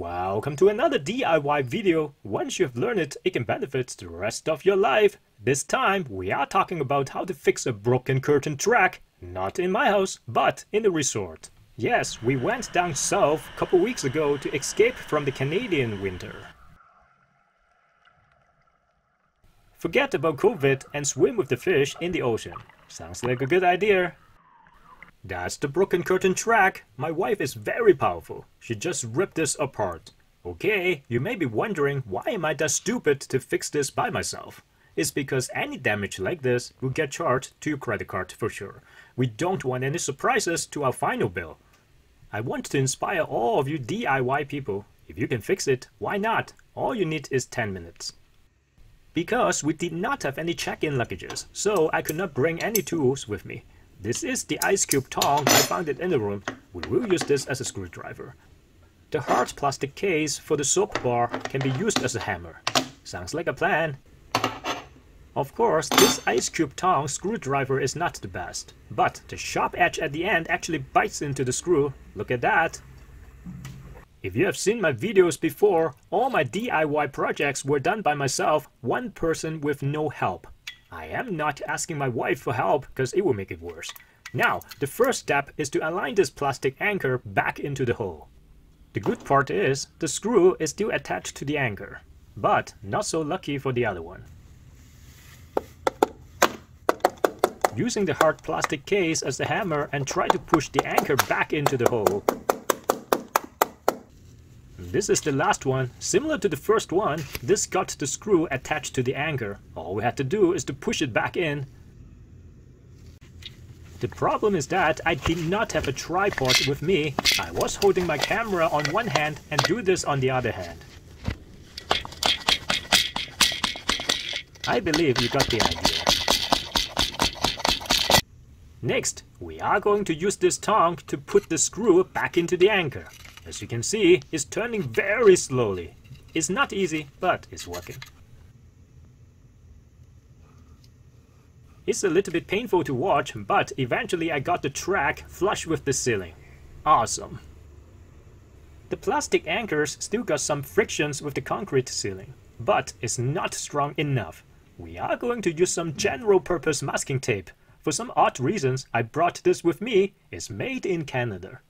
Welcome to another DIY video. Once you have learned it, it can benefit the rest of your life. This time, we are talking about how to fix a broken curtain track, not in my house, but in the resort. Yes, we went down south a couple weeks ago to escape from the Canadian winter. Forget about COVID and swim with the fish in the ocean. Sounds like a good idea. That's the broken curtain track. My wife is very powerful. She just ripped this apart. Okay, you may be wondering, why am I that stupid to fix this by myself? It's because any damage like this will get charged to your credit card for sure. We don't want any surprises to our final bill. I want to inspire all of you DIY people. If you can fix it, why not? All you need is 10 minutes. Because we did not have any check-in luggages, so I could not bring any tools with me. This is the ice cube tong. I found it in the room. We will use this as a screwdriver. The hard plastic case for the soap bar can be used as a hammer. Sounds like a plan. Of course, this ice cube tong screwdriver is not the best, but the sharp edge at the end actually bites into the screw. Look at that. If you have seen my videos before, all my DIY projects were done by myself, one person with no help. I am not asking my wife for help because it will make it worse. Now, the first step is to align this plastic anchor back into the hole. The good part is, the screw is still attached to the anchor, but not so lucky for the other one. Using the hard plastic case as the hammer and try to push the anchor back into the hole. This is the last one. Similar to the first one, this got the screw attached to the anchor. All we had to do is to push it back in. The problem is that I did not have a tripod with me. I was holding my camera on one hand and do this on the other hand. I believe you got the idea. Next, we are going to use this tong to put the screw back into the anchor. As you can see, it's turning very slowly. It's not easy, but it's working. It's a little bit painful to watch, but eventually I got the track flush with the ceiling. Awesome. The plastic anchors still got some frictions with the concrete ceiling, but it's not strong enough. We are going to use some general purpose masking tape. For some odd reasons, I brought this with me. It's made in Canada.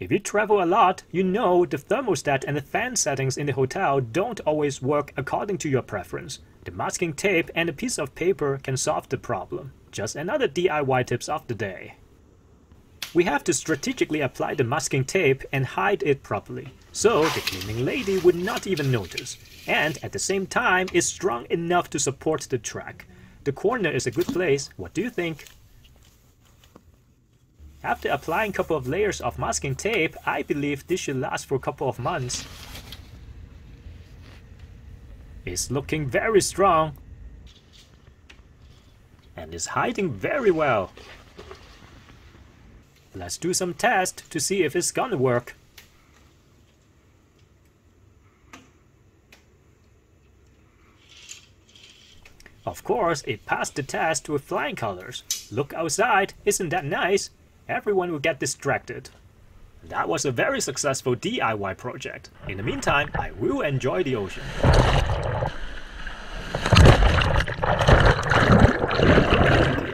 If you travel a lot, you know the thermostat and the fan settings in the hotel don't always work according to your preference. The masking tape and a piece of paper can solve the problem. Just another DIY tips of the day. We have to strategically apply the masking tape and hide it properly, so the cleaning lady would not even notice. And at the same time, it's strong enough to support the track. The corner is a good place. What do you think? After applying a couple of layers of masking tape, I believe this should last for a couple of months. It's looking very strong and is hiding very well. Let's do some tests to see if it's gonna work. Of course, it passed the test with flying colors. Look outside, isn't that nice? Everyone will get distracted. That was a very successful DIY project. In the meantime, I will enjoy the ocean.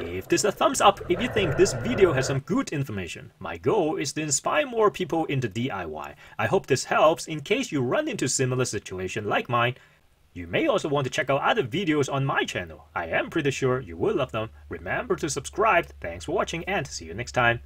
Give this a thumbs up if you think this video has some good information. My goal is to inspire more people into DIY. I hope this helps in case you run into similar situation like mine. You may also want to check out other videos on my channel. I am pretty sure you will love them. Remember to subscribe. Thanks for watching and see you next time.